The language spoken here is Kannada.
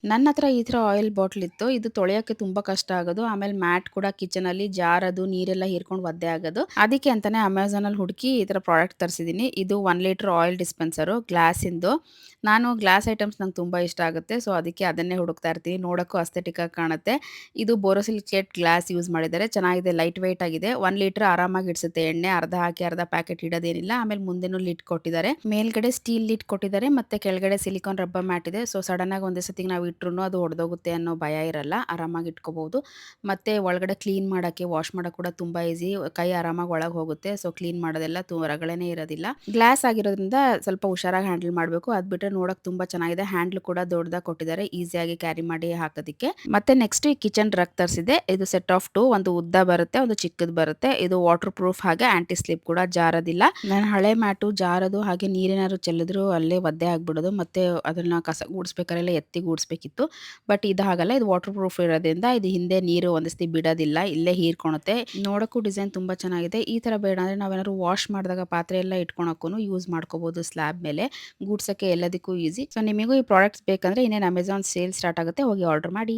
ನನ್ನ ಹತ್ರ ಈ ಥರ ಆಯಿಲ್ ಬಾಟಲ್ ಇತ್ತು. ಇದು ತೊಳೆಯೋಕ್ಕೆ ತುಂಬಾ ಕಷ್ಟ ಆಗೋದು. ಆಮೇಲೆ ಮ್ಯಾಟ್ ಕೂಡ ಕಿಚನಲ್ಲಿ ಜಾರೋದು, ನೀರೆಲ್ಲ ಹೀರ್ಕೊಂಡು ಒದ್ದೆ ಆಗೋದು. ಅದಕ್ಕೆ ಅಂತಾನೆ ಅಮೆಜಾನಲ್ಲಿ ಹುಡುಕಿ ಈ ಥರ ಪ್ರಾಡಕ್ಟ್ ತರಿಸಿದ್ದೀನಿ. ಇದು 1 ಲೀಟರ್ ಆಯಿಲ್ ಡಿಸ್ಪೆನ್ಸರು ಗ್ಲಾಸಿಂದು. ನಾನು ಗ್ಲಾಸ್ ಐಟಮ್ಸ್ ನಂಗೆ ತುಂಬ ಇಷ್ಟ ಆಗುತ್ತೆ. ಸೊ, ಅದಕ್ಕೆ ಅದನ್ನೇ ಹುಡುಕ್ತಾ ಇರ್ತೀನಿ. ನೋಡೋಕ್ಕೂ ಅಸ್ಥೆಟಿಕ್ ಆಗಿ ಕಾಣುತ್ತೆ. ಇದು ಬೋರೋಸಿಲಿಕೇಟ್ ಗ್ಲಾಸ್ ಯೂಸ್ ಮಾಡಿದ್ದಾರೆ. ಚೆನ್ನಾಗಿದೆ, ಲೈಟ್ ವೆಯ್ಟ್ ಆಗಿದೆ. 1 ಲೀಟರ್ ಆರಾಮಾಗಿ ಇಡ್ಸುತ್ತೆ ಎಣ್ಣೆ. ಅರ್ಧ ಹಾಕಿ ಅರ್ಧ ಪ್ಯಾಕೆಟ್ ಇಡೋದೇನಿಲ್ಲ. ಆಮೇಲೆ ಮುಂದೆನೂ ಲಿಡ್ ಕೊಟ್ಟಿದ್ದಾರೆ. ಮೇಲ್ಗಡೆ ಸ್ಟೀಲ್ ಲಿಡ್ ಕೊಟ್ಟಿದ್ದಾರೆ. ಮತ್ತೆ ಕೆಳಗಡೆ ಸಿಲಿಕಾನ್ ರಬ್ಬರ್ ಮ್ಯಾಟ್ ಇದೆ. ಸೊ, ಸಡನ್ನಾಗಿ ಒಂದೇ ಸತಿಗೆ ನಾವು ಇಟ್ರುನು ಅದು ಒಡೆದೋಗುತ್ತೆ ಅನ್ನೋ ಭಯ ಇರಲ್ಲ. ಆರಾಮಾಗಿ ಇಟ್ಕೋಬಹುದು. ಮತ್ತೆ ಒಳಗಡೆ ಕ್ಲೀನ್ ಮಾಡಕ್ಕೆ, ವಾಶ್ ಮಾಡಕ್ಕೆ ಕೂಡ ತುಂಬಾ ಈಸಿ. ಕೈ ಆರಾಮಾಗಿ ಒಳಗೆ ಹೋಗುತ್ತೆ. ಸೊ, ಕ್ಲೀನ್ ಮಾಡೋದೆಲ್ಲ ರಗಳೆನೇ ಇರೋದಿಲ್ಲ. ಗ್ಲಾಸ್ ಆಗಿರೋದ್ರಿಂದ ಸ್ವಲ್ಪ ಹುಷಾರಾಗಿ ಹ್ಯಾಂಡಲ್ ಮಾಡಬೇಕು. ಅದು ಬಿಟ್ರೆ ನೋಡಕ್ಕೆ ತುಂಬಾ ಚೆನ್ನಾಗಿದೆ. ಹ್ಯಾಂಡಲ್ ಕೂಡ ದೊಡ್ಡದಾಗಿ ಕೊಟ್ಟಿದ್ದಾರೆ. ಈಸಿಯಾಗಿ ಕ್ಯಾರಿ ಮಾಡಿ ಹಾಕೋದಕ್ಕೆ. ಮತ್ತೆ ನೆಕ್ಸ್ಟ್ ಈ ಕಿಚನ್ ರಗ್ ತರಿಸಿದೆ. ಇದು ಸೆಟ್ ಆಫ್ 2 ಒಂದು ಉದ್ದ ಬರುತ್ತೆ, ಒಂದು ಚಿಕ್ಕದು ಬರುತ್ತೆ. ಇದು ವಾಟರ್ ಪ್ರೂಫ್ ಹಾಗೆ ಆಂಟಿ ಸ್ಲಿಪ್ ಕೂಡ ಜಾರೋದಿಲ್ಲ. ನನ್ನ ಹಳೆ ಮ್ಯಾಟು ಜಾರೋದು, ಹಾಗೆ ನೀರೇನಾದ್ರು ಚೆಲ್ಲಿದ್ರು ಅಲ್ಲೇ ಒದ್ದೆ ಆಗ್ಬಿಡೋದು. ಮತ್ತೆ ಅದನ್ನ ಕಸ ಗುಡಿಸ್ಬೇಕಾರೆಲ್ಲ ಎತ್ತಿ ಗುಡಿಸ್ಬೇಕಿತ್ತು. ಬಟ್ ಇದು ಹಾಗಲ್ಲ. ಇದು ವಾಟರ್ ಪ್ರೂಫ್ ಇರೋದ್ರಿಂದ ಇದು ಹಿಂದೆ ನೀರು ಒಂದ್ ಸತಿ ಬಿಡೋದಿಲ್ಲ. ಇಲ್ಲೇ ಹೀರ್ಕೊಳುತ್ತೆ. ನೋಡಕ್ಕೂ ಡಿಸೈನ್ ತುಂಬಾ ಚೆನ್ನಾಗಿದೆ. ಈ ತರ ಬೇಡ ಅಂದ್ರೆ ನಾವೇನಾದ್ರು ವಾಶ್ ಮಾಡಿದಾಗ ಪಾತ್ರೆ ಎಲ್ಲ ಇಟ್ಕೊಳಕ್ಕೂ ಯೂಸ್ ಮಾಡ್ಕೋಬಹುದು ಸ್ಲ್ಯಾಬ್ ಮೇಲೆ. ಗೂಡ್ಸಕ್ಕೆ ಎಲ್ಲದಕ್ಕೂ ಈಸಿ. ಸೊ, ನಿಮಗೂ ಈ ಪ್ರಾಡಕ್ಟ್ಸ್ ಬೇಕಂದ್ರೆ ಇನ್ನೇನು ಅಮೆಜಾನ್ ಸೇಲ್ ಸ್ಟಾರ್ಟ್ ಆಗುತ್ತೆ. ಹೋಗಿ ಆರ್ಡರ್ ಮಾಡಿ.